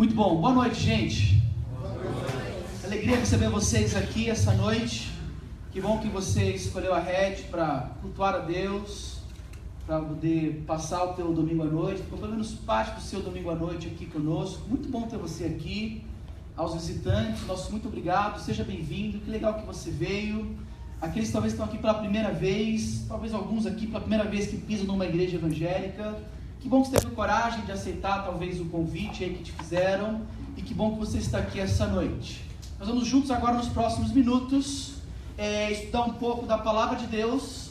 Muito bom, boa noite, gente. Alegria receber vocês aqui essa noite. Que bom que você escolheu a rede para cultuar a Deus, para poder passar o teu domingo à noite, pelo menos parte do seu domingo à noite aqui conosco. Muito bom ter você aqui. Aos visitantes, nosso muito obrigado, seja bem-vindo, que legal que você veio. Aqueles que talvez estão aqui pela primeira vez, talvez alguns aqui pela primeira vez que pisam numa igreja evangélica. Que bom que você teve coragem de aceitar talvez o convite aí que te fizeram, e que bom que você está aqui essa noite. Nós vamos juntos agora nos próximos minutos estudar um pouco da Palavra de Deus,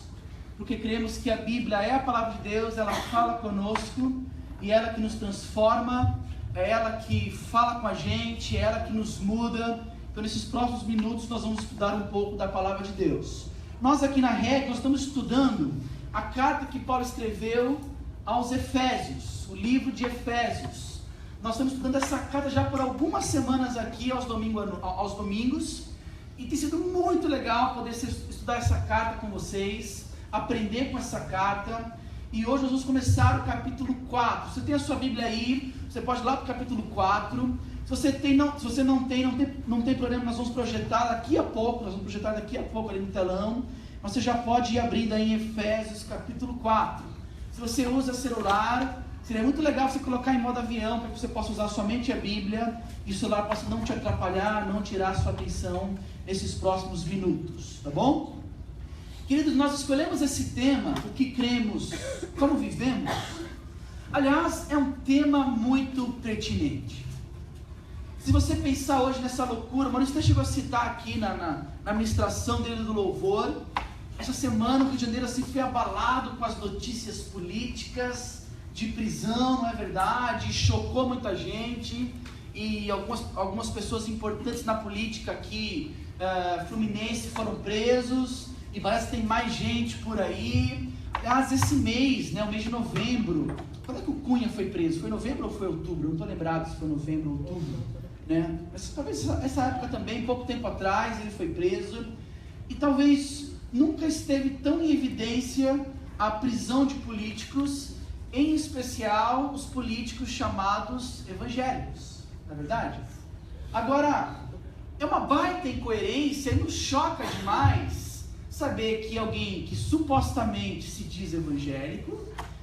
porque cremos que a Bíblia é a Palavra de Deus, ela fala conosco, e ela que nos transforma, é ela que fala com a gente, é ela que nos muda. Então nesses próximos minutos nós vamos estudar um pouco da Palavra de Deus. Nós aqui na Rede, nós estamos estudando a carta que Paulo escreveu aos Efésios, o livro de Efésios. Nós estamos estudando essa carta já por algumas semanas aqui aos domingos, e tem sido muito legal poder estudar essa carta com vocês, aprender com essa carta. E hoje nós vamos começar o capítulo 4. Você tem a sua Bíblia aí, você pode ir lá para o capítulo 4. Se você não tem problema, nós vamos projetar daqui a pouco, ali no telão. Você já pode ir abrindo aí em Efésios capítulo 4. Se você usa celular, seria muito legal você colocar em modo avião, para que você possa usar somente a Bíblia, e o celular possa não te atrapalhar, não tirar a sua atenção nesses próximos minutos, tá bom? Queridos, nós escolhemos esse tema, o que cremos, como vivemos. Aliás, é um tema muito pertinente. Se você pensar hoje nessa loucura, o Maurício até chegou a citar aqui na ministração dele do louvor, essa semana o Rio de Janeiro assim, foi abalado com as notícias políticas, de prisão, não é verdade? Chocou muita gente, e algumas pessoas importantes na política aqui, fluminense, foram presos, e parece que tem mais gente por aí. Aliás, esse mês, o mês de novembro, quando é que o Cunha foi preso? Foi novembro ou foi outubro? Eu não estou lembrado se foi novembro ou outubro, Mas talvez essa época também, pouco tempo atrás, ele foi preso, e talvez nunca esteve tão em evidência a prisão de políticos, em especial os políticos chamados evangélicos, não é verdade? Agora, é uma baita incoerência e nos choca demais saber que alguém que supostamente se diz evangélico,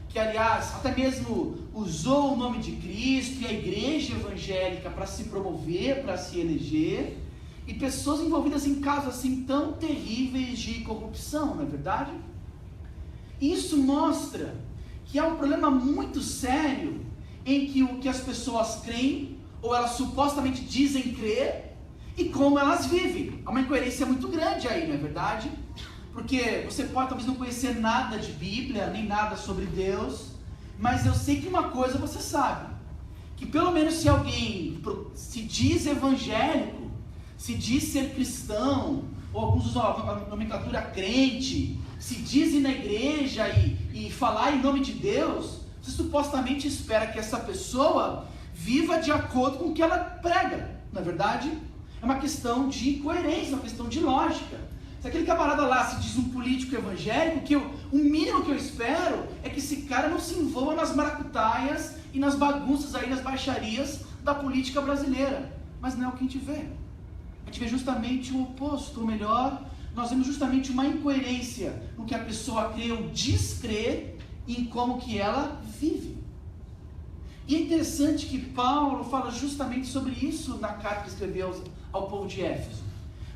que aliás até mesmo usou o nome de Cristo e a igreja evangélica para se promover, para se eleger, e pessoas envolvidas em casos assim tão terríveis de corrupção, não é verdade? Isso mostra que há um problema muito sério em que o que as pessoas creem, ou elas supostamente dizem crer, e como elas vivem. Há uma incoerência muito grande aí, não é verdade? Porque você pode talvez não conhecer nada de Bíblia, nem nada sobre Deus, mas eu sei que uma coisa você sabe, que pelo menos se alguém se diz evangélico, se diz ser cristão, ou alguns usam a nomenclatura crente, se diz ir na igreja e falar em nome de Deus, você supostamente espera que essa pessoa viva de acordo com o que ela prega, não é verdade? É uma questão de coerência, uma questão de lógica. Se aquele camarada lá se diz um político evangélico, o mínimo que eu espero é que esse cara não se envolva nas maracutaias e nas bagunças aí, nas baixarias da política brasileira. Mas não é o que a gente vê. A gente vê justamente o oposto, ou melhor, nós vemos justamente uma incoerência no que a pessoa crê ou diz crer e em como que ela vive. E é interessante que Paulo fala justamente sobre isso na carta que escreveu ao povo de Éfeso.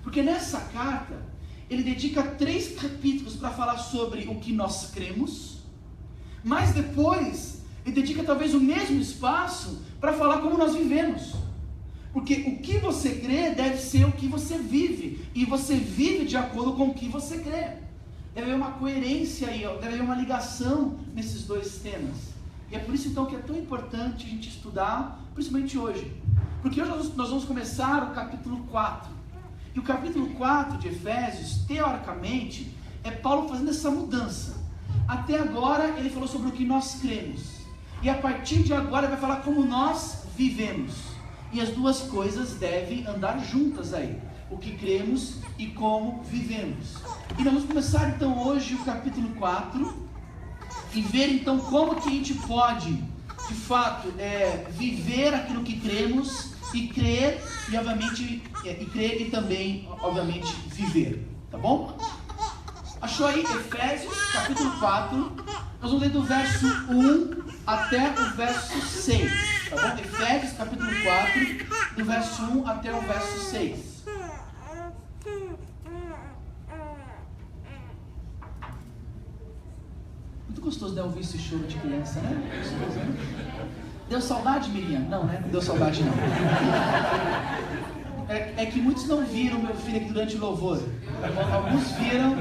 Porque nessa carta, ele dedica 3 capítulos para falar sobre o que nós cremos, mas depois ele dedica talvez o mesmo espaço para falar como nós vivemos. Porque o que você crê deve ser o que você vive, e você vive de acordo com o que você crê. Deve haver uma coerência aí, deve haver uma ligação nesses dois temas. E é por isso então que é tão importante a gente estudar, principalmente hoje. Porque hoje nós vamos começar o capítulo 4. E o capítulo 4 de Efésios, teoricamente, é Paulo fazendo essa mudança. Até agora ele falou sobre o que nós cremos. E a partir de agora ele vai falar como nós vivemos. E as duas coisas devem andar juntas aí. O que cremos e como vivemos. E nós vamos começar então hoje o capítulo 4. E ver então como que a gente pode de fato, viver aquilo que cremos e crer e, obviamente, crer e também, obviamente, viver. Tá bom? Achou aí Efésios, capítulo 4. Nós vamos ler do verso 1 até o verso 6. Tá bom? Efésios, capítulo 4, do verso 1 até o verso 6. Muito gostoso, né? Ouvir esse choro de criança, né? Gostoso, né? Deu saudade, Miriam? Não, né? Não deu saudade, não. É que muitos não viram meu filho aqui durante o louvor. Alguns viram,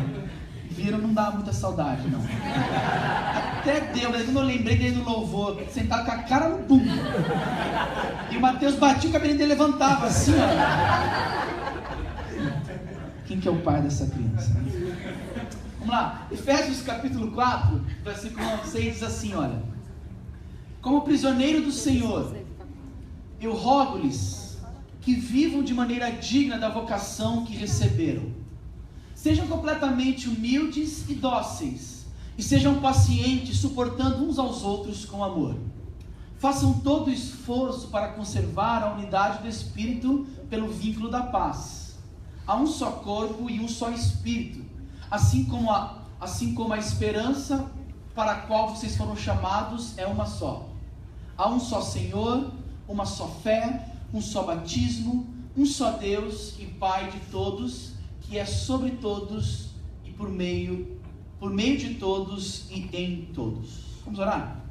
não dá muita saudade, não. Até deu, mas quando eu lembrei dele no louvor, sentado com a cara no bumbo. E o Mateus batia, o cabelinho dele levantava assim, ó. Quem que é o pai dessa criança? Vamos lá, Efésios capítulo 4, versículo 6 diz assim, olha: como prisioneiro do Senhor, eu rogo-lhes que vivam de maneira digna da vocação que receberam. Sejam completamente humildes e dóceis, e sejam pacientes, suportando uns aos outros com amor. Façam todo o esforço para conservar a unidade do Espírito pelo vínculo da paz. Há um só corpo e um só Espírito, assim como a esperança para a qual vocês foram chamados é uma só. Há um só Senhor, uma só fé, um só batismo, um só Deus e Pai de todos, que é sobre todos e por meio de todos e em todos. Vamos orar?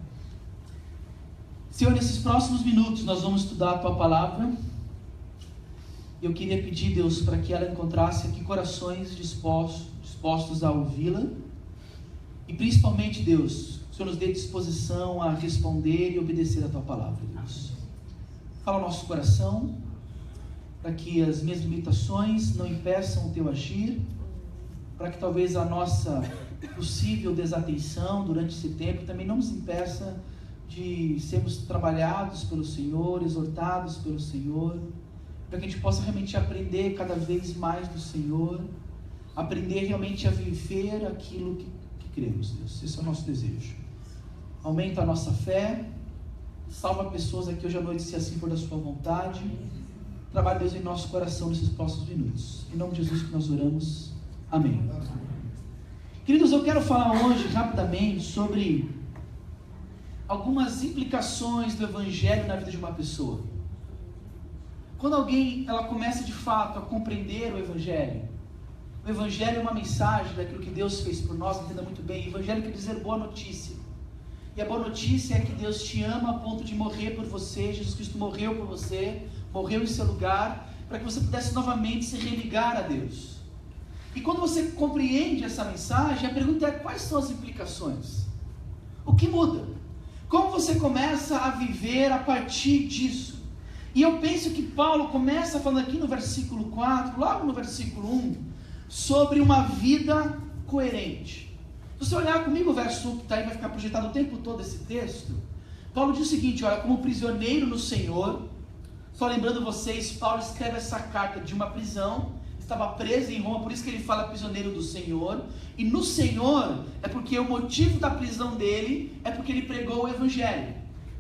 Senhor, nesses próximos minutos nós vamos estudar a Tua Palavra. Eu queria pedir, Deus, para que ela encontrasse aqui corações dispostos a ouvi-la. E principalmente, Deus, o Senhor nos dê disposição a responder e obedecer a Tua Palavra, Deus. Fala ao nosso coração, para que as minhas limitações não impeçam o Teu agir, para que talvez a nossa possível desatenção durante esse tempo também não nos impeça de sermos trabalhados pelo Senhor, exortados pelo Senhor, para que a gente possa realmente aprender cada vez mais do Senhor, aprender realmente a viver aquilo que cremos, Deus. Esse é o nosso desejo. Aumenta a nossa fé, salva pessoas aqui hoje à noite, se assim for da sua vontade. Trabalhe, Deus, em nosso coração nesses próximos minutos. Em nome de Jesus que nós oramos. Amém. Queridos, eu quero falar hoje rapidamente sobre algumas implicações do Evangelho na vida de uma pessoa. Quando ela começa de fato a compreender o Evangelho é uma mensagem daquilo que Deus fez por nós, entenda muito bem. O Evangelho quer dizer boa notícia. E a boa notícia é que Deus te ama a ponto de morrer por você. Jesus Cristo morreu por você, morreu em seu lugar, para que você pudesse novamente se religar a Deus. E quando você compreende essa mensagem, a pergunta é: quais são as implicações? O que muda? Como você começa a viver a partir disso? E eu penso que Paulo começa falando aqui no versículo 4, logo no versículo 1, sobre uma vida coerente. Se você olhar comigo o verso 1 que está aí, vai ficar projetado o tempo todo esse texto. Paulo diz o seguinte, olha: como prisioneiro no Senhor. Só lembrando vocês, Paulo escreve essa carta de uma prisão, estava preso em Roma, por isso que ele fala prisioneiro do Senhor. E no Senhor é porque o motivo da prisão dele é porque ele pregou o Evangelho.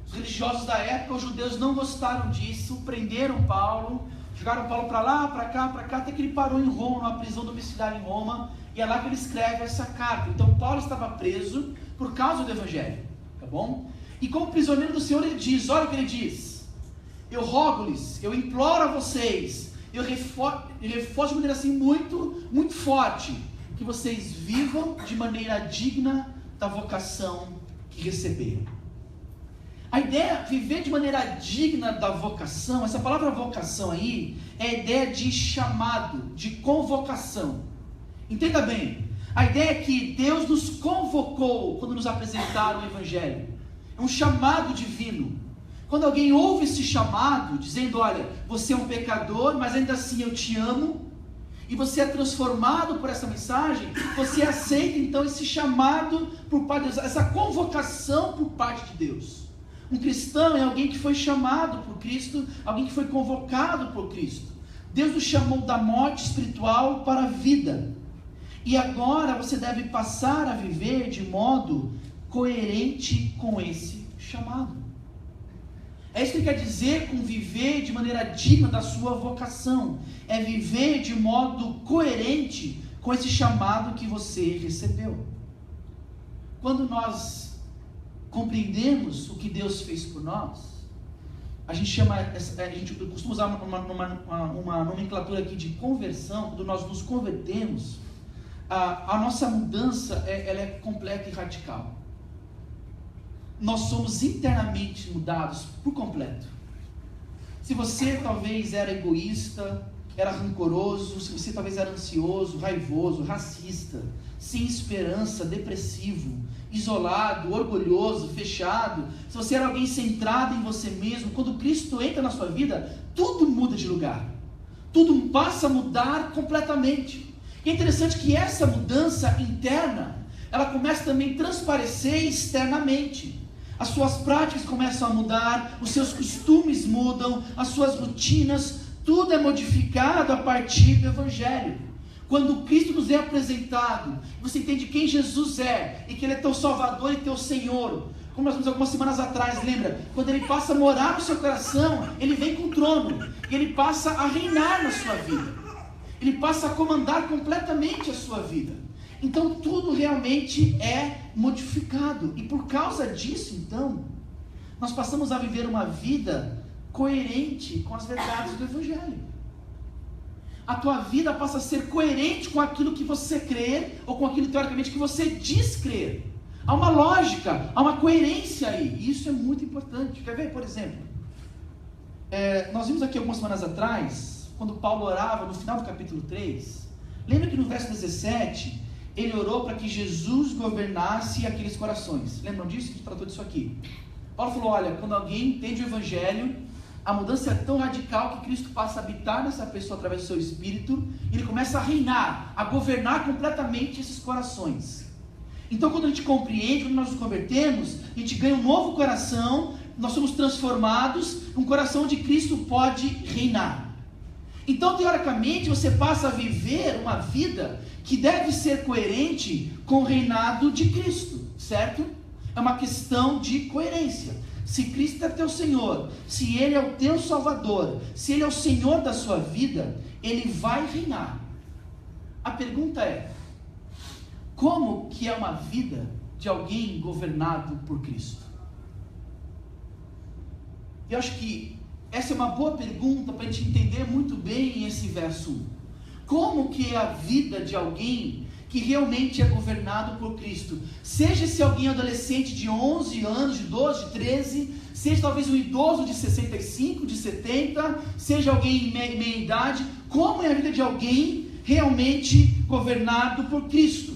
Os religiosos da época, os judeus, não gostaram disso, prenderam Paulo, jogaram Paulo para lá, para cá, até que ele parou em Roma, numa prisão domiciliar em Roma, e é lá que ele escreve essa carta. Então Paulo estava preso por causa do Evangelho, tá bom? E como prisioneiro do Senhor ele diz, olha o que ele diz: eu rogo-lhes, eu imploro a vocês, eu reforço de maneira assim muito, muito forte, que vocês vivam de maneira digna da vocação que receberam. A ideia, viver de maneira digna da vocação, essa palavra vocação aí, é a ideia de chamado, de convocação. Entenda bem, a ideia é que Deus nos convocou quando nos apresentaram o Evangelho. É um chamado divino. Quando alguém ouve esse chamado, dizendo, olha, você é um pecador, mas ainda assim eu te amo, e você é transformado por essa mensagem, você aceita então esse chamado por parte de Deus, essa convocação por parte de Deus. Um cristão é alguém que foi chamado por Cristo, alguém que foi convocado por Cristo. Deus nos chamou da morte espiritual para a vida. E agora você deve passar a viver de modo coerente com esse chamado. É isso que ele quer dizer com viver de maneira digna da sua vocação. É viver de modo coerente com esse chamado que você recebeu. Quando nós compreendemos o que Deus fez por nós, a gente costuma usar uma nomenclatura aqui de conversão. Quando nós nos convertemos, a nossa mudança ela é completa e radical. Nós somos internamente mudados por completo. Se você talvez era egoísta, era rancoroso, se você talvez era ansioso, raivoso, racista, sem esperança, depressivo, isolado, orgulhoso, fechado, se você era alguém centrado em você mesmo, quando Cristo entra na sua vida, tudo muda de lugar. Tudo passa a mudar completamente. E é interessante que essa mudança interna, ela começa também a transparecer externamente. As suas práticas começam a mudar, os seus costumes mudam, as suas rotinas, tudo é modificado a partir do Evangelho. Quando Cristo nos é apresentado, você entende quem Jesus é, e que Ele é teu Salvador e teu Senhor. Como nós vimos algumas semanas atrás, lembra? Quando Ele passa a morar no seu coração, Ele vem com o trono, e Ele passa a reinar na sua vida. Ele passa a comandar completamente a sua vida. Então tudo realmente é modificado. E por causa disso, então, nós passamos a viver uma vida coerente com as verdades do Evangelho. A tua vida passa a ser coerente com aquilo que você crê, ou com aquilo teoricamente que você diz crer. Há uma lógica, há uma coerência aí. E isso é muito importante. Quer ver, por exemplo? Nós vimos aqui algumas semanas atrás, quando Paulo orava no final do capítulo 3. Lembra que no verso 17, ele orou para que Jesus governasse aqueles corações. Lembram disso? A gente tratou disso aqui. Paulo falou, olha, quando alguém entende o Evangelho, a mudança é tão radical que Cristo passa a habitar nessa pessoa através do seu Espírito, e Ele começa a reinar, a governar completamente esses corações. Então quando a gente compreende, quando nós nos convertemos, a gente ganha um novo coração, nós somos transformados, um coração onde Cristo pode reinar. Então teoricamente você passa a viver uma vida que deve ser coerente com o reinado de Cristo, certo? É uma questão de coerência. Se Cristo é teu Senhor, se Ele é o teu Salvador, se Ele é o Senhor da sua vida, Ele vai reinar. A pergunta é, como que é uma vida de alguém governado por Cristo? Eu acho que essa é uma boa pergunta para a gente entender muito bem esse verso 1. Como que é a vida de alguém que realmente é governado por Cristo? Seja esse alguém adolescente de 11 anos, de 12, de 13, seja talvez um idoso de 65, de 70, seja alguém em meia idade. Como é a vida de alguém realmente governado por Cristo?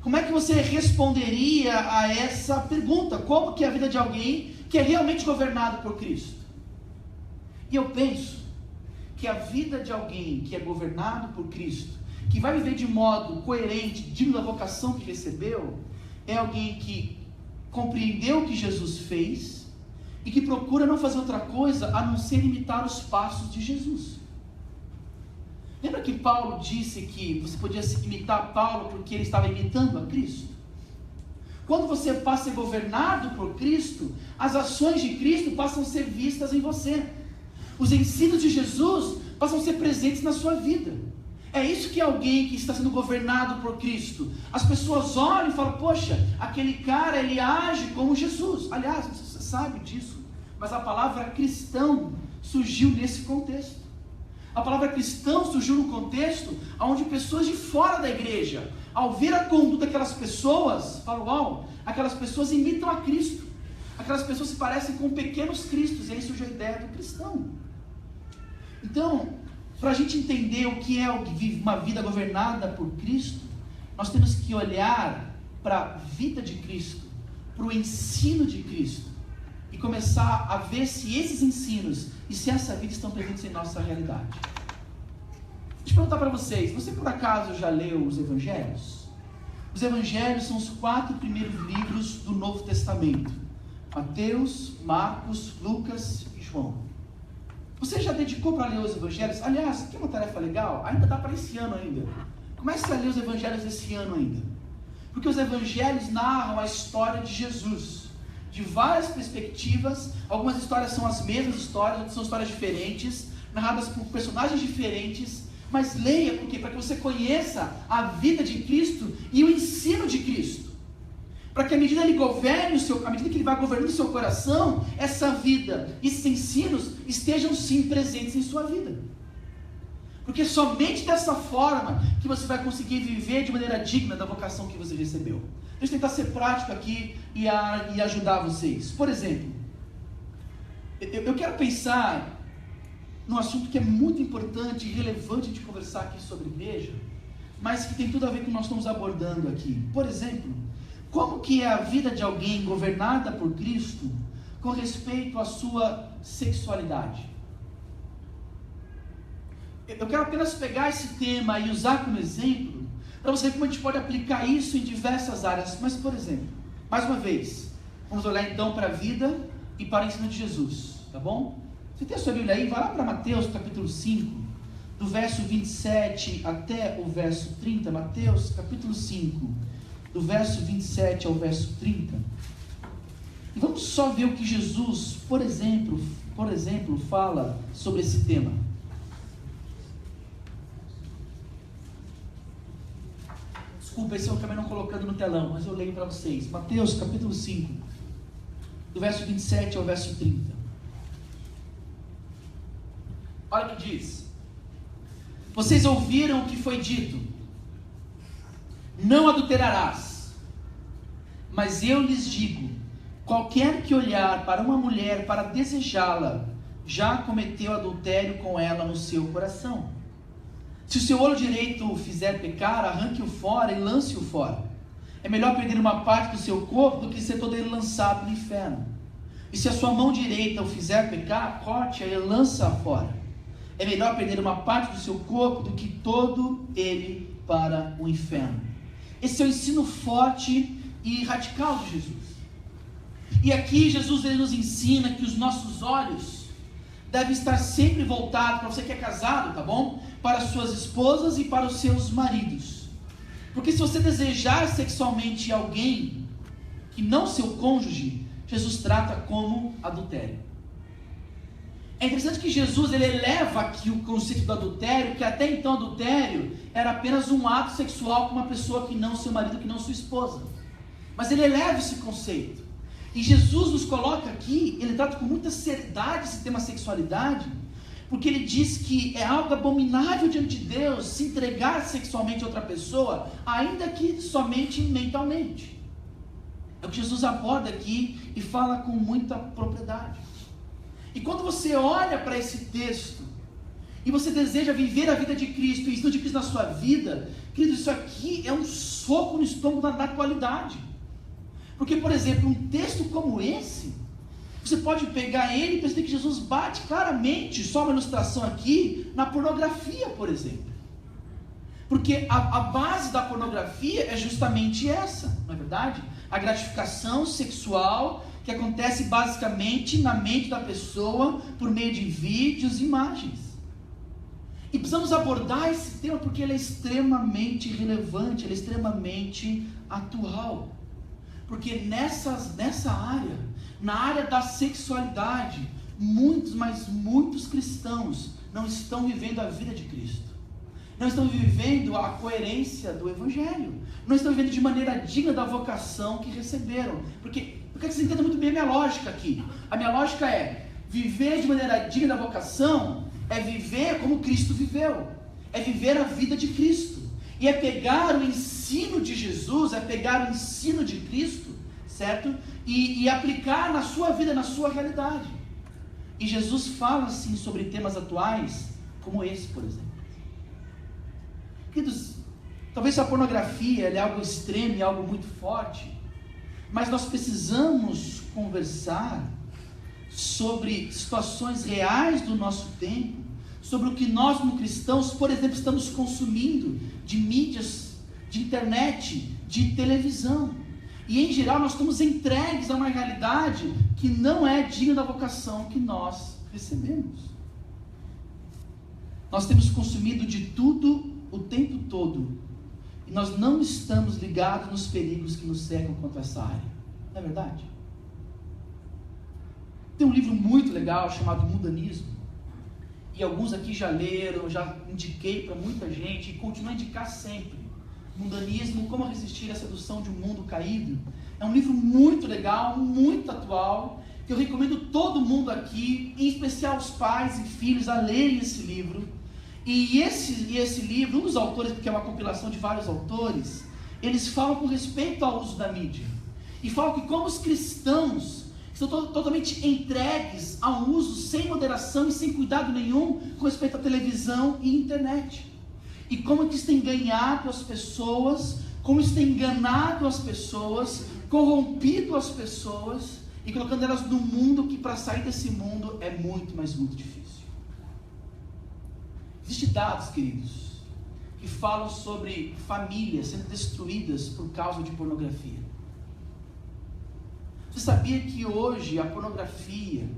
Como é que você responderia a essa pergunta? Como que é a vida de alguém que é realmente governado por Cristo? E eu penso que a vida de alguém que é governado por Cristo, que vai viver de modo coerente, digno da vocação que recebeu, é alguém que compreendeu o que Jesus fez e que procura não fazer outra coisa a não ser imitar os passos de Jesus. Lembra que Paulo disse que você podia imitar Paulo porque ele estava imitando a Cristo? Quando você passa a ser governado por Cristo, as ações de Cristo passam a ser vistas em você. Os ensinos de Jesus passam a ser presentes na sua vida. É isso que é alguém que está sendo governado por Cristo. As pessoas olham e falam, poxa, aquele cara, ele age como Jesus. Aliás, você sabe disso, mas a palavra cristão surgiu nesse contexto. A palavra cristão surgiu no contexto onde pessoas de fora da igreja, ao ver a conduta daquelas pessoas, falam, uau, aquelas pessoas imitam a Cristo. Aquelas pessoas se parecem com pequenos cristos, e aí surge a ideia do cristão. Então, para a gente entender o que é uma vida governada por Cristo, nós temos que olhar para a vida de Cristo, para o ensino de Cristo, e começar a ver se esses ensinos e se essa vida estão presentes em nossa realidade. Deixa eu perguntar para vocês, você por acaso já leu os Evangelhos? Os Evangelhos são os 4 primeiros livros do Novo Testamento: Mateus, Marcos, Lucas e João. Você já dedicou para ler os Evangelhos? Aliás, que é uma tarefa legal, ainda dá para esse ano ainda. Comece a ler os Evangelhos esse ano ainda. Porque os Evangelhos narram a história de Jesus. de várias perspectivas. Algumas histórias são as mesmas histórias, outras são histórias diferentes, narradas por personagens diferentes. Mas leia, por quê? Para que você conheça a vida de Cristo e o ensino de Cristo. Para que à medida que ele vai governando o seu coração, essa vida e esses ensinos estejam sim presentes em sua vida. Porque somente dessa forma que você vai conseguir viver de maneira digna da vocação que você recebeu. Deixa eu tentar ser prático aqui e ajudar vocês. Por exemplo, eu quero pensar num assunto que é muito importante e relevante de conversar aqui sobre igreja, mas que tem tudo a ver com o que nós estamos abordando aqui. Por exemplo, como que é a vida de alguém governada por Cristo com respeito à sua sexualidade? Eu quero apenas pegar esse tema e usar como exemplo, para você ver como a gente pode aplicar isso em diversas áreas. Mas, por exemplo, mais uma vez, vamos olhar então para a vida e para o ensino de Jesus, tá bom? Você tem a sua Bíblia aí? Vai lá para Mateus capítulo 5, do verso 27 até o verso 30. Mateus capítulo 5, do verso 27 ao verso 30. E vamos só ver o que Jesus, por exemplo, fala sobre esse tema. Desculpa, esse eu acabei não colocando no telão, mas eu leio para vocês. Mateus capítulo 5, do verso 27 ao verso 30. Olha o que diz: vocês ouviram o que foi dito, não adulterarás, mas eu lhes digo, qualquer que olhar para uma mulher para desejá-la, já cometeu adultério com ela no seu coração. Se o seu olho direito o fizer pecar, arranque-o fora e lance-o fora. É melhor perder uma parte do seu corpo do que ser todo ele lançado no inferno. E se a sua mão direita o fizer pecar, corte-a e lança-a fora. É melhor perder uma parte do seu corpo do que todo ele para o inferno. Esse é o ensino forte e radical de Jesus. E aqui Jesus ele nos ensina que os nossos olhos devem estar sempre voltados, para você que é casado, tá bom? Para as suas esposas e para os seus maridos. Porque se você desejar sexualmente alguém que não seu cônjuge, Jesus trata como adultério. É interessante que Jesus ele eleva aqui o conceito do adultério, que até então adultério era apenas um ato sexual com uma pessoa que não seu marido, que não sua esposa. Mas ele eleva esse conceito. E Jesus nos coloca aqui, ele trata com muita seriedade esse tema sexualidade, porque ele diz que é algo abominável diante de Deus se entregar sexualmente a outra pessoa, ainda que somente mentalmente. É o que Jesus aborda aqui e fala com muita propriedade. E quando você olha para esse texto, e você deseja viver a vida de Cristo, e o ensino de Cristo na sua vida, querido, isso aqui é um soco no estômago da atualidade. Porque, por exemplo, um texto como esse, você pode pegar ele e perceber que Jesus bate claramente, só uma ilustração aqui, na pornografia, por exemplo. Porque a base da pornografia é justamente essa, não é verdade? A gratificação sexual que acontece basicamente na mente da pessoa por meio de vídeos e imagens. E precisamos abordar esse tema porque ele é extremamente relevante, ele é extremamente atual. Porque nessa área, na área da sexualidade, muitos cristãos não estão vivendo a vida de Cristo. Não estão vivendo a coerência do Evangelho. Não estão vivendo de maneira digna da vocação que receberam. Porque você entenda muito bem a minha lógica aqui. A minha lógica é, viver de maneira digna da vocação é viver como Cristo viveu. É viver a vida de Cristo. E é pegar o ensino de Jesus, é pegar o ensino de Cristo, certo? E aplicar na sua vida, na sua realidade. E Jesus fala assim sobre temas atuais, como esse, por exemplo. Queridos, talvez a pornografia é algo extremo, é algo muito forte, mas nós precisamos conversar sobre situações reais do nosso tempo, sobre o que nós como cristãos, por exemplo, estamos consumindo de mídias, de internet, de televisão. E em geral nós estamos entregues a uma realidade que não é digna da vocação que nós recebemos. Nós temos consumido de tudo o tempo todo, e nós não estamos ligados nos perigos que nos cercam quanto a essa área, não é verdade? Tem um livro muito legal chamado Mundanismo, e alguns aqui já leram, eu já indiquei para muita gente, e continuo a indicar sempre. Mundanismo, Como Resistir à Sedução de um Mundo Caído. É um livro muito legal, muito atual, que eu recomendo todo mundo aqui, em especial os pais e filhos, a lerem esse livro. E esse livro, um dos autores, porque é uma compilação de vários autores, eles falam com respeito ao uso da mídia. E falam que como os cristãos estão totalmente entregues a um uso sem moderação e sem cuidado nenhum com respeito à televisão e internet. E como que isso tem ganhado as pessoas, como isso tem enganado as pessoas, corrompido as pessoas e colocando elas num mundo que para sair desse mundo é muito, mas muito difícil. Existem dados, queridos, que falam sobre famílias sendo destruídas por causa de pornografia. Você sabia que hoje a pornografia,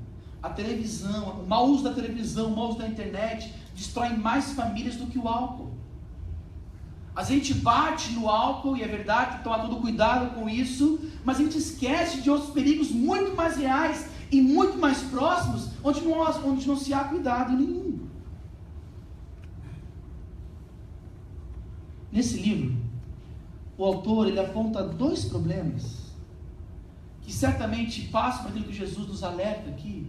a televisão, o mau uso da televisão, o mau uso da internet destrói mais famílias do que o álcool? A gente bate no álcool, e é verdade, tem que tomar todo cuidado com isso, mas a gente esquece de outros perigos muito mais reais e muito mais próximos, onde não se há cuidado nenhum. Nesse livro, o autor ele aponta 2 problemas que certamente passam por aquilo que Jesus nos alerta aqui,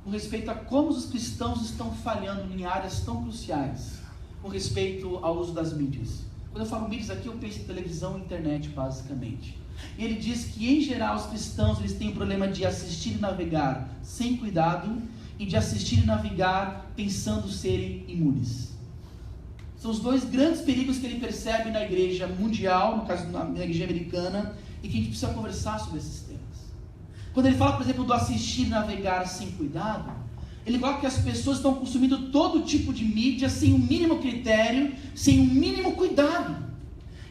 com respeito a como os cristãos estão falhando em áreas tão cruciais, com respeito ao uso das mídias. Quando eu falo mídias aqui, eu penso em televisão e internet, basicamente. E ele diz que, em geral, os cristãos eles têm o problema de assistir e navegar sem cuidado, e de assistir e navegar pensando serem imunes. São os 2 grandes perigos que ele percebe na igreja mundial, no caso na igreja americana, e que a gente precisa conversar sobre esses temas. Quando ele fala, por exemplo, do assistir e navegar sem cuidado, ele coloca que as pessoas estão consumindo todo tipo de mídia sem o mínimo critério, sem o mínimo cuidado.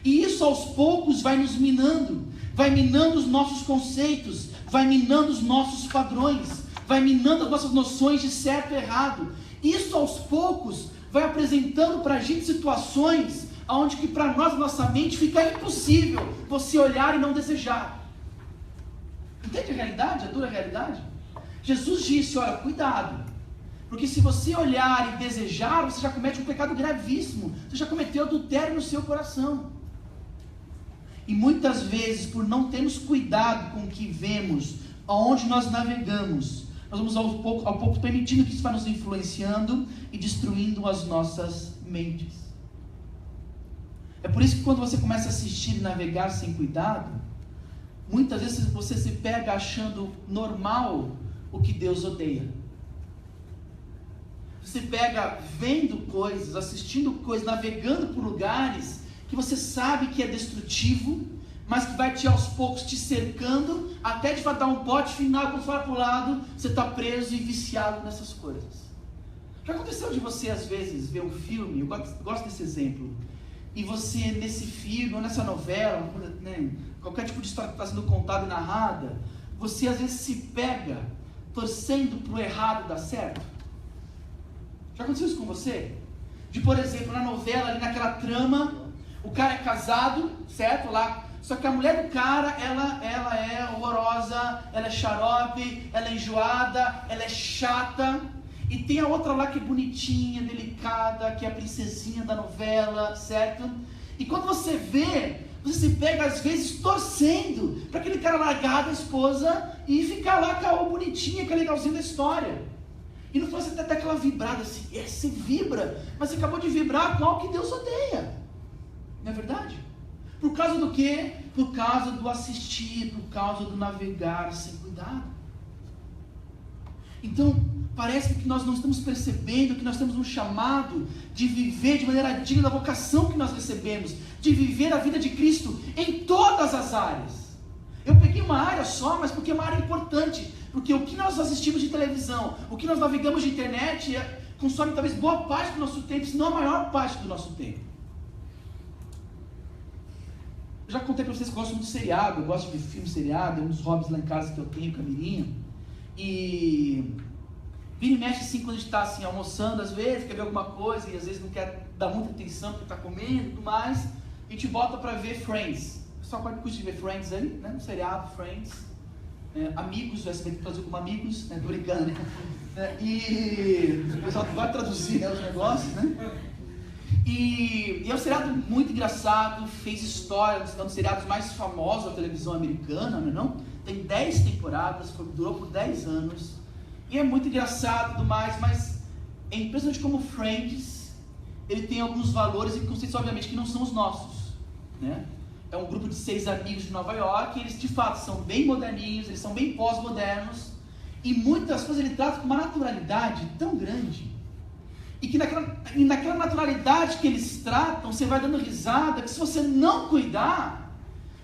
E isso aos poucos vai nos minando, vai minando os nossos conceitos, vai minando os nossos padrões, vai minando as nossas noções de certo e errado. Isso aos poucos vai apresentando para a gente situações onde que para nós, nossa mente, fica impossível você olhar e não desejar. Entende a realidade, a dura realidade? Jesus disse, olha, cuidado, porque se você olhar e desejar, você já comete um pecado gravíssimo, você já cometeu adultério no seu coração. E muitas vezes, por não termos cuidado com o que vemos, aonde nós navegamos, nós vamos ao pouco permitindo que isso vá nos influenciando e destruindo as nossas mentes. É por isso que quando você começa a assistir e navegar sem cuidado, muitas vezes você se pega achando normal o que Deus odeia. Você pega vendo coisas, assistindo coisas, navegando por lugares que você sabe que é destrutivo, mas que vai te aos poucos te cercando, até de dar um pote final, quando você vai para o lado, você está preso e viciado nessas coisas. Já aconteceu de você às vezes ver um filme, eu gosto desse exemplo, e você nesse filme, ou nessa novela, né, qualquer tipo de história que está sendo contada e narrada, você às vezes se pega torcendo para o errado dar certo. Já aconteceu isso com você? De, por exemplo, na novela, ali naquela trama, o cara é casado, certo? Lá, só que a mulher do cara, ela é horrorosa, ela é xarope, ela é enjoada, ela é chata. E tem a outra lá que é bonitinha, delicada, que é a princesinha da novela, certo? E quando você vê, você se pega às vezes torcendo para aquele cara largar da esposa e ficar lá com a bonitinha, com a legalzinha da história. E no final você tem até aquela vibrada assim, você vibra, mas você acabou de vibrar com algo que Deus odeia. Não é verdade? Por causa do quê? Por causa do assistir, por causa do navegar sem cuidado. Então, parece que nós não estamos percebendo que nós temos um chamado de viver de maneira digna da vocação que nós recebemos, de viver a vida de Cristo em todas as áreas. Eu peguei uma área só, mas porque é uma área importante, porque o que nós assistimos de televisão, o que nós navegamos de internet, consome talvez boa parte do nosso tempo, se não a maior parte do nosso tempo. Eu já contei para vocês que eu gosto muito de seriado, eu gosto de filme seriado, é um dos hobbies lá em casa que eu tenho, Camirinha. E vira e mexe assim, quando a gente está assim, almoçando, às vezes quer ver alguma coisa e às vezes não quer dar muita atenção porque está comendo e tudo mais, a gente bota para ver Friends. O pessoal pode curtir ver Friends aí, né? Um seriado, Friends. amigos, o SBT traduziu como amigos, né? Tô brincando, né? E o pessoal vai traduzir, né, os negócios, né? E é um seriado muito engraçado, fez história, um dos seriados mais famosos da televisão americana, não? Tem 10 temporadas, durou por 10 anos, e é muito engraçado e tudo mais, mas é impressionante como Friends, ele tem alguns valores e conceitos, obviamente, que não são os nossos, né? É um grupo de 6 amigos de Nova York, eles de fato são bem moderninhos, eles são bem pós-modernos, e muitas coisas ele trata com uma naturalidade tão grande, e que naquela naturalidade que eles tratam, você vai dando risada, que se você não cuidar,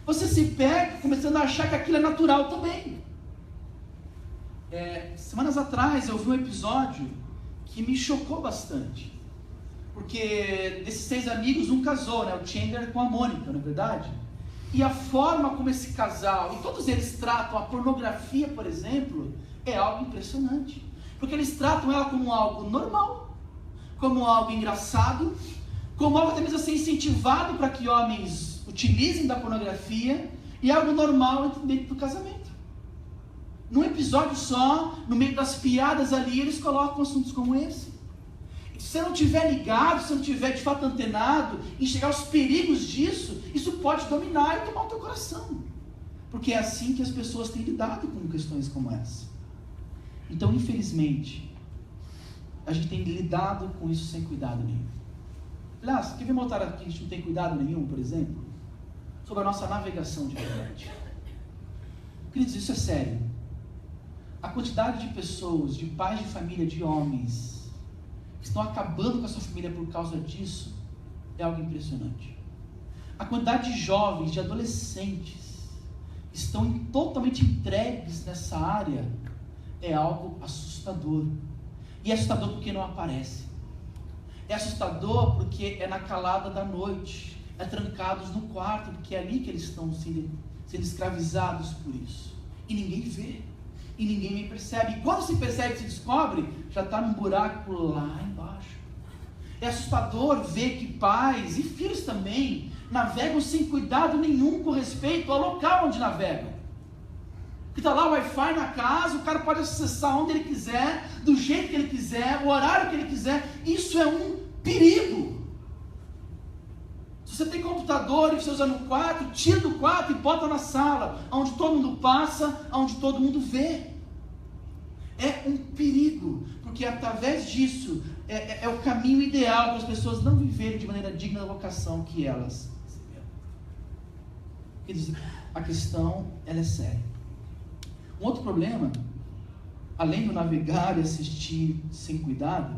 você se pega começando a achar que aquilo é natural também. Semanas atrás eu vi um episódio que me chocou bastante, porque desses 6 amigos um casou, né? O Chandler com a Mônica, não é verdade? E a forma como esse casal, e todos eles tratam a pornografia, por exemplo, é algo impressionante, porque eles tratam ela como algo normal, como algo engraçado, como algo até mesmo assim incentivado para que homens utilizem da pornografia, e algo normal dentro do casamento. Num episódio só, no meio das piadas ali, eles colocam assuntos como esse. E se você não estiver ligado, se você não estiver de fato antenado, enxergar os perigos disso, isso pode dominar e tomar o teu coração. Porque é assim que as pessoas têm lidado com questões como essa. Então, infelizmente, a gente tem lidado com isso sem cuidado nenhum. Aliás, quer ver notar aqui que a gente não tem cuidado nenhum, por exemplo? Sobre a nossa navegação de internet. Queridos, isso é sério. A quantidade de pessoas, de pais de família, de homens, que estão acabando com a sua família por causa disso, é algo impressionante. A quantidade de jovens, de adolescentes, que estão totalmente entregues nessa área, é algo assustador. E é assustador porque não aparece. É assustador porque é na calada da noite, é trancados no quarto, porque é ali que eles estão sendo escravizados por isso. E ninguém vê, e ninguém nem percebe. E quando se percebe e se descobre, já está num buraco lá embaixo. É assustador ver que pais e filhos também navegam sem cuidado nenhum com respeito ao local onde navegam. Que está lá o Wi-Fi na casa, o cara pode acessar onde ele quiser, do jeito que ele quiser, o horário que ele quiser. Isso é um perigo. Se você tem computador e você usa no quarto, tira do quarto e bota na sala, onde todo mundo passa, onde todo mundo vê. É um perigo, porque através disso é o caminho ideal para as pessoas não viverem de maneira digna da vocação que elas receberam. Quer dizer, a questão ela é séria. Um outro problema, além do navegar e assistir sem cuidado,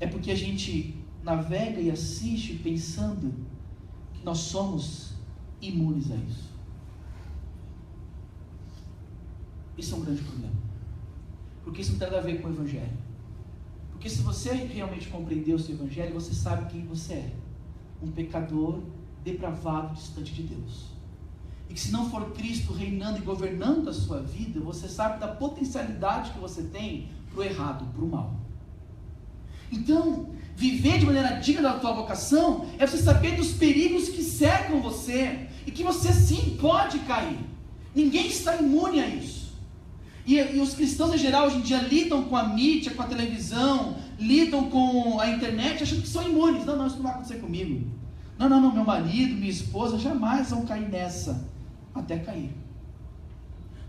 é porque a gente navega e assiste pensando que nós somos imunes a isso. Isso é um grande problema, porque isso não tem nada a ver com o Evangelho. Porque se você realmente compreendeu o seu Evangelho, você sabe quem você é: um pecador depravado, distante de Deus. E que se não for Cristo reinando e governando a sua vida, você sabe da potencialidade que você tem para o errado, para o mal. Então, viver de maneira digna da tua vocação é você saber dos perigos que cercam você e que você sim pode cair. Ninguém está imune a isso. E os cristãos em geral hoje em dia lidam com a mídia, com a televisão, lidam com a internet achando que são imunes. Não, isso não vai acontecer comigo. Não, meu marido, minha esposa jamais vão cair nessa. Até cair.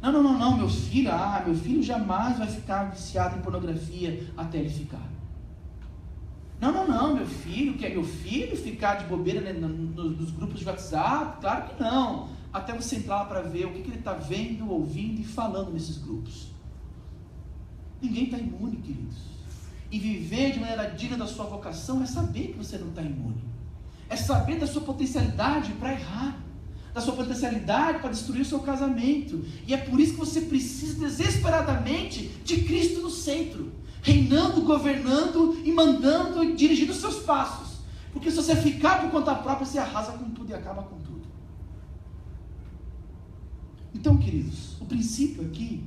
Não, meu filho jamais vai ficar viciado em pornografia até ele ficar. Não, meu filho ficar de bobeira, né, nos grupos de WhatsApp? Claro que não. Até você entrar lá para ver o que ele está vendo, ouvindo e falando nesses grupos. Ninguém está imune, queridos. E viver de maneira digna da sua vocação é saber que você não está imune. É saber da sua potencialidade para errar, da sua potencialidade para destruir o seu casamento. E é por isso que você precisa desesperadamente de Cristo no centro, reinando, governando e mandando e dirigindo os seus passos. Porque se você ficar por conta própria, você arrasa com tudo e acaba com tudo. Então, queridos, o princípio aqui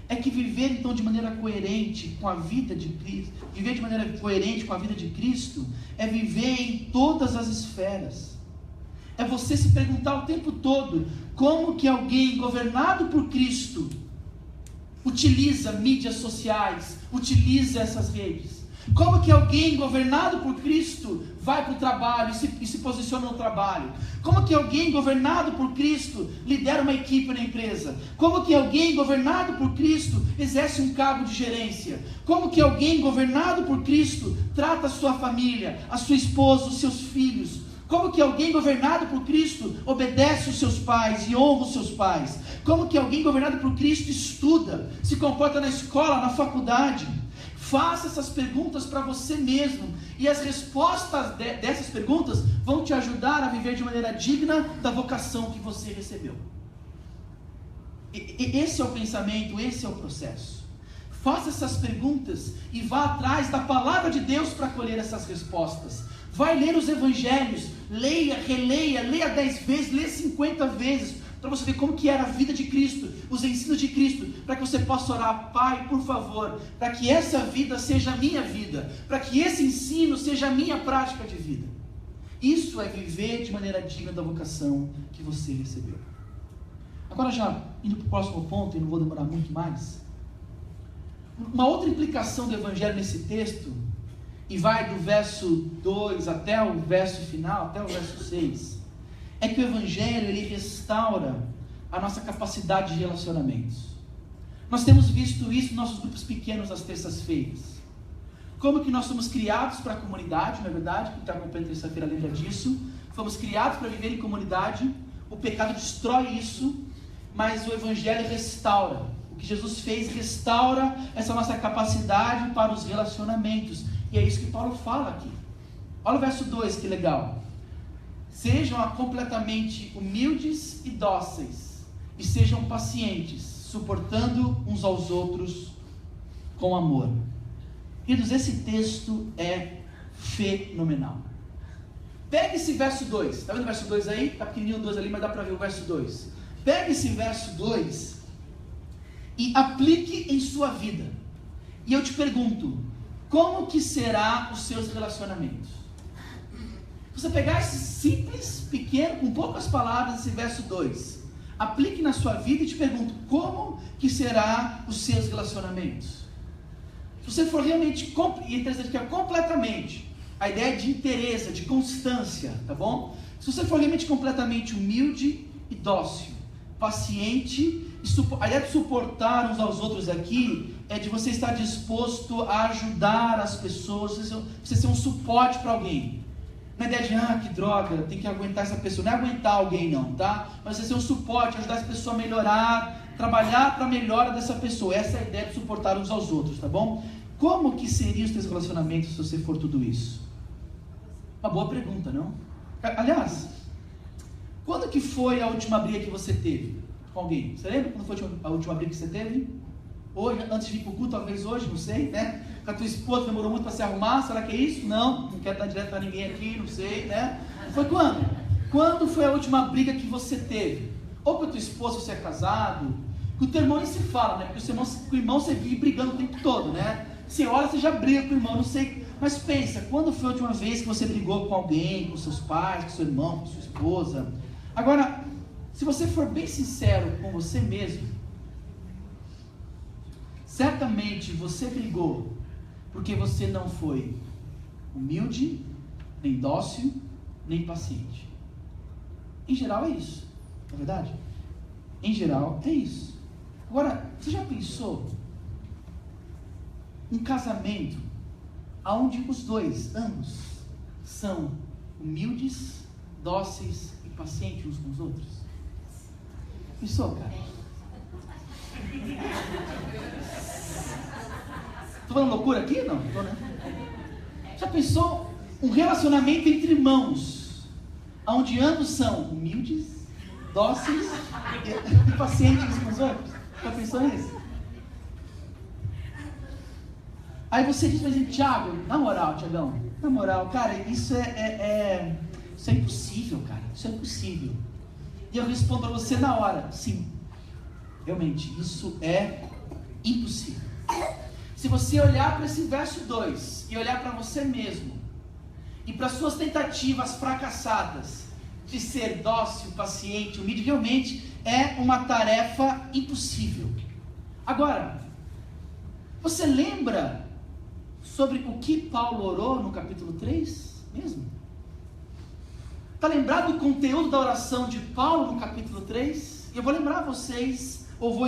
é que viver então de maneira coerente com a vida de Cristo, viver de maneira coerente com a vida de Cristo, é viver em todas as esferas. é você se perguntar o tempo todo, como que alguém governado por Cristo utiliza mídias sociais, utiliza essas redes? Como que alguém governado por Cristo vai para o trabalho e se posiciona no trabalho? Como que alguém governado por Cristo lidera uma equipe na empresa? Como que alguém governado por Cristo exerce um cargo de gerência? Como que alguém governado por Cristo trata a sua família, a sua esposa, os seus filhos? Como que alguém governado por Cristo obedece os seus pais e honra os seus pais? Como que alguém governado por Cristo estuda, se comporta na escola, na faculdade? Faça essas perguntas para você mesmo, e as respostas dessas perguntas vão te ajudar a viver de maneira digna da vocação que você recebeu. Esse é o pensamento, esse é o processo. Faça essas perguntas e vá atrás da palavra de Deus para colher essas respostas. Vai ler os evangelhos, leia, releia, leia 10 vezes, leia 50 vezes, para você ver como que era a vida de Cristo, os ensinos de Cristo, para que você possa orar: Pai, por favor, para que essa vida seja a minha vida, para que esse ensino seja a minha prática de vida. Isso é viver de maneira digna da vocação que você recebeu. Agora, já indo para o próximo ponto, e não vou demorar muito mais, uma outra implicação do evangelho nesse texto, e vai do verso 2 até o verso final, até o verso 6, é que o evangelho, ele restaura a nossa capacidade de relacionamentos. Nós temos visto isso nos nossos grupos pequenos às terças-feiras. Como que nós somos criados para a comunidade, não é verdade? Quem está acompanhando terça-feira lembra disso. Fomos criados para viver em comunidade. O pecado destrói isso, mas o evangelho restaura. O que Jesus fez restaura essa nossa capacidade para os relacionamentos. E é isso que Paulo fala aqui. Olha o verso 2, que legal. Sejam completamente humildes e dóceis, e sejam pacientes, suportando uns aos outros com amor. Queridos, esse texto é fenomenal. Pegue esse verso 2, está vendo o verso 2 aí? Está pequenininho o 2 ali, mas dá para ver o verso 2. Pegue esse verso 2 e aplique em sua vida. E eu te pergunto, como que será os seus relacionamentos? Você pegar esse simples, pequeno, com poucas palavras, esse verso 2, aplique na sua vida e te pergunto, como que será os seus relacionamentos? Se você for realmente, e é interessante que é completamente, a ideia de interesse, de constância, tá bom? Se você for realmente completamente humilde e dócil, paciente, a ideia de suportar uns aos outros aqui, é de você estar disposto a ajudar as pessoas, você ser um suporte para alguém. Não é ideia de, que droga, tem que aguentar essa pessoa. Não é aguentar alguém não, tá? Mas você ser um suporte, ajudar essa pessoa a melhorar, trabalhar para a melhora dessa pessoa. Essa é a ideia de suportar uns aos outros, tá bom? Como que seriam os teus relacionamentos se você for tudo isso? Uma boa pergunta, não? Aliás, quando que foi a última briga que você teve com alguém? Você lembra quando foi a última briga que você teve? Hoje, antes de vir para o culto, talvez hoje, não sei, né? Com a tua esposa, demorou muito para se arrumar, será que é isso? Não quero dar direto para ninguém aqui, não sei, né? Foi quando? Quando foi a última briga que você teve? Ou com a tua esposa, você é casado, com o teu irmão nem se fala, né? Porque com o irmão você vive brigando o tempo todo, né? Você olha, você já briga com o irmão, não sei. Mas pensa, quando foi a última vez que você brigou com alguém, com seus pais, com seu irmão, com sua esposa? Agora, se você for bem sincero com você mesmo, certamente você brigou porque você não foi humilde, nem dócil, nem paciente. Em geral é isso, não é verdade? Em geral é isso. Agora, você já pensou um casamento onde os dois, ambos, são humildes, dóceis e pacientes uns com os outros? Pensou, cara? Estou falando loucura aqui? Não, estou, né? Já pensou um relacionamento entre irmãos, onde ambos são humildes, dóceis e pacientes uns com os outros? Já pensou nisso? Aí você diz pra gente, Thiago, na moral, Thiagão, na moral, cara, isso é impossível, cara, isso é impossível. E eu respondo para você na hora, sim, realmente, isso é impossível. Se você olhar para esse verso 2 e olhar para você mesmo e para suas tentativas fracassadas de ser dócil, paciente, humilde, realmente é uma tarefa impossível. Agora, você lembra sobre o que Paulo orou no capítulo 3 mesmo? Está lembrado do conteúdo da oração de Paulo no capítulo 3? Eu vou lembrar vocês, ou vou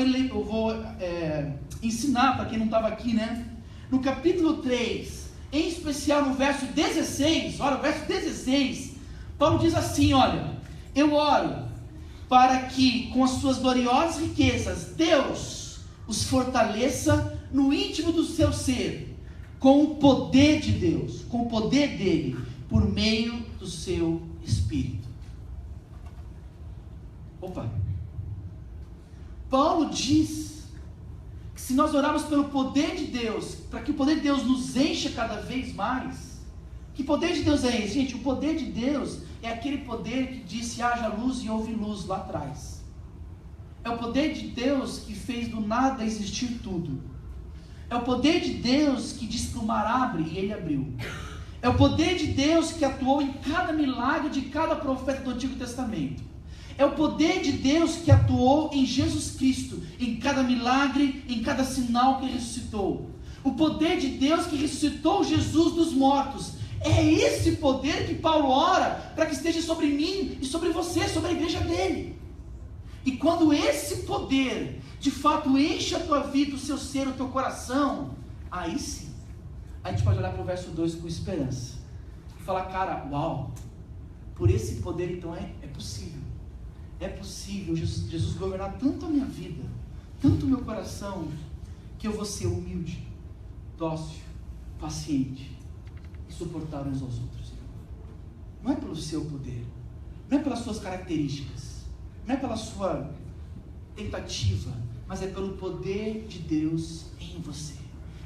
ensinar para quem não estava aqui, né? No capítulo 3, em especial no verso 16, olha, o verso 16, Paulo diz assim, olha, eu oro para que com as suas gloriosas riquezas, Deus os fortaleça no íntimo do seu ser, com o poder de Deus, com o poder dele, por meio do seu Espírito. Opa! Paulo diz que se nós orarmos pelo poder de Deus, para que o poder de Deus nos encha cada vez mais, que poder de Deus é esse? Gente, o poder de Deus é aquele poder que disse haja luz e houve luz lá atrás. É o poder de Deus que fez do nada existir tudo. É o poder de Deus que disse para o mar abre e ele abriu. É o poder de Deus que atuou em cada milagre de cada profeta do Antigo Testamento. É o poder de Deus que atuou em Jesus Cristo, em cada milagre, em cada sinal que ele ressuscitou. O poder de Deus que ressuscitou Jesus dos mortos. É esse poder que Paulo ora para que esteja sobre mim e sobre você, sobre a igreja dele. E quando esse poder de fato enche a tua vida, o seu ser, o teu coração, aí sim a gente pode olhar para o verso 2 com esperança e falar, cara, uau, por esse poder então é possível Jesus governar tanto a minha vida, tanto o meu coração, que eu vou ser humilde, dócil, paciente e suportar uns aos outros. Não é pelo seu poder, não é pelas suas características, não é pela sua tentativa, mas é pelo poder de Deus em você.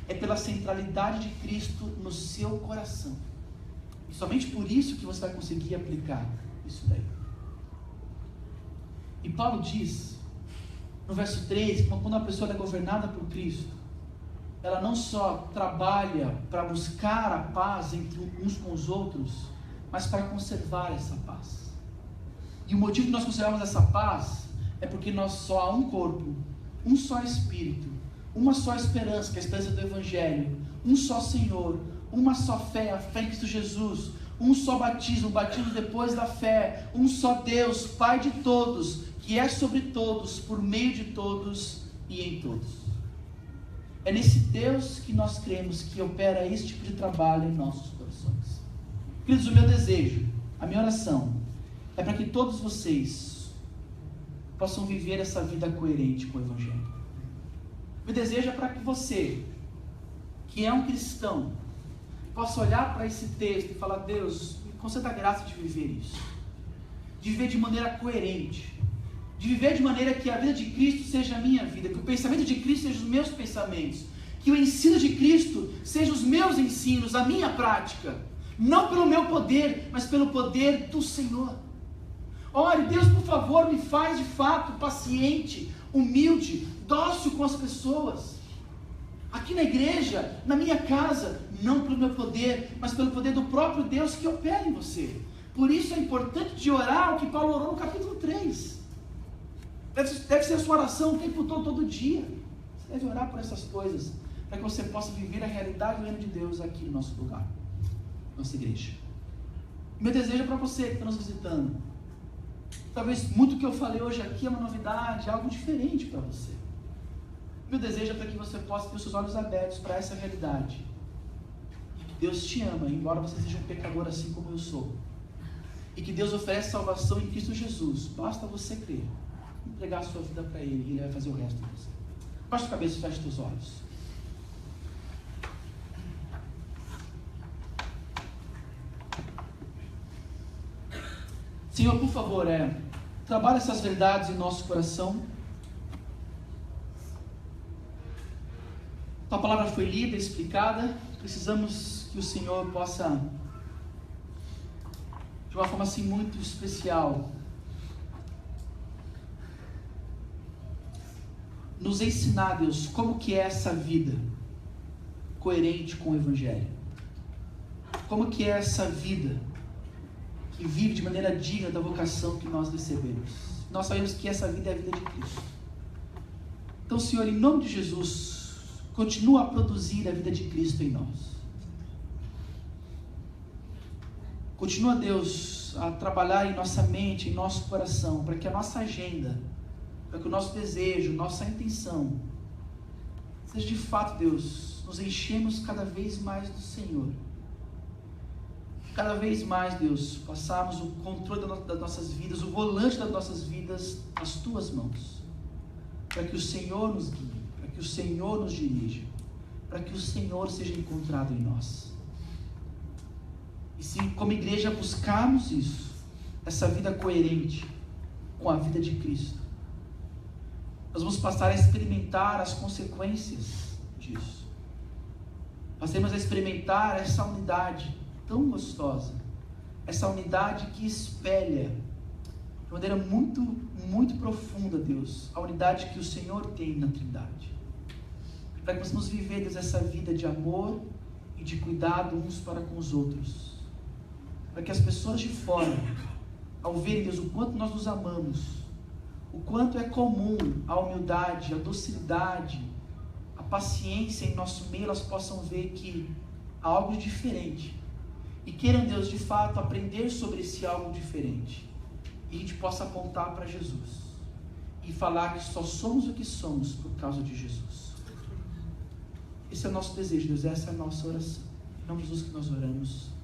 É pela centralidade de Cristo no seu coração. E somente por isso que você vai conseguir aplicar isso daí. E Paulo diz, no verso 3, que quando uma pessoa é governada por Cristo, ela não só trabalha para buscar a paz entre uns com os outros, mas para conservar essa paz. E o motivo que nós conservamos essa paz é porque nós só há um corpo, um só Espírito, uma só esperança, que é a esperança do Evangelho, um só Senhor, uma só fé, a fé em Cristo Jesus, um só batismo, o batismo depois da fé, um só Deus, Pai de todos, que é sobre todos, por meio de todos e em todos. É nesse Deus que nós cremos que opera esse tipo de trabalho em nossos corações. Queridos, o meu desejo, a minha oração, é para que todos vocês possam viver essa vida coerente com o Evangelho. Meu desejo é para que você, que é um cristão, possa olhar para esse texto e falar, Deus, me conceda a graça de viver isso, de viver de maneira coerente, de viver de maneira que a vida de Cristo seja a minha vida, que o pensamento de Cristo seja os meus pensamentos, que o ensino de Cristo seja os meus ensinos, a minha prática, não pelo meu poder, mas pelo poder do Senhor. Ore, Deus, por favor, me faz de fato paciente, humilde, dócil com as pessoas, aqui na igreja, na minha casa, não pelo meu poder, mas pelo poder do próprio Deus que opera em você. Por isso é importante de orar o que Paulo orou no capítulo 3, deve ser a sua oração o tempo todo dia, você deve orar por essas coisas, para que você possa viver a realidade do reino de Deus aqui no nosso lugar, nossa igreja. Meu desejo é para você que está nos visitando, talvez muito que eu falei hoje aqui é uma novidade, algo diferente para você. Meu desejo é para que você possa ter os seus olhos abertos para essa realidade. Deus te ama, embora você seja um pecador assim como eu sou. E que Deus oferece salvação em Cristo Jesus. Basta você crer, entregar a sua vida para Ele e Ele vai fazer o resto de você. Baixa a cabeça e fecha os teus olhos. Senhor, por favor, trabalhe essas verdades em nosso coração. Tua palavra foi lida, explicada. Precisamos que o Senhor possa, de uma forma assim muito especial, nos ensinar, Deus, como que é essa vida coerente com o Evangelho. Como que é essa vida que vive de maneira digna da vocação que nós recebemos. Nós sabemos que essa vida é a vida de Cristo. Então, Senhor, em nome de Jesus, continua a produzir a vida de Cristo em nós. Continua, Deus, a trabalhar em nossa mente, em nosso coração, para que a nossa agenda, para que o nosso desejo, nossa intenção, seja de fato, Deus, nos enchemos cada vez mais do Senhor. Cada vez mais, Deus, passarmos o controle das nossas vidas, o volante das nossas vidas nas Tuas mãos. Para que o Senhor nos guie, para que o Senhor nos dirija, para que o Senhor seja encontrado em nós. E se como igreja buscarmos isso, essa vida coerente com a vida de Cristo, nós vamos passar a experimentar as consequências disso. Passemos a experimentar essa unidade tão gostosa, essa unidade que espelha de maneira muito, muito profunda, Deus, a unidade que o Senhor tem na Trindade. Para que possamos viver, Deus, essa vida de amor e de cuidado uns para com os outros. Para que as pessoas de fora, ao verem, Deus, o quanto nós nos amamos, o quanto é comum a humildade, a docilidade, a paciência em nosso meio, elas possam ver que há algo diferente. E queiram, Deus, de fato, aprender sobre esse algo diferente. E a gente possa apontar para Jesus. E falar que só somos o que somos por causa de Jesus. Esse é o nosso desejo, Deus. Essa é a nossa oração. Em nome de Jesus que nós oramos.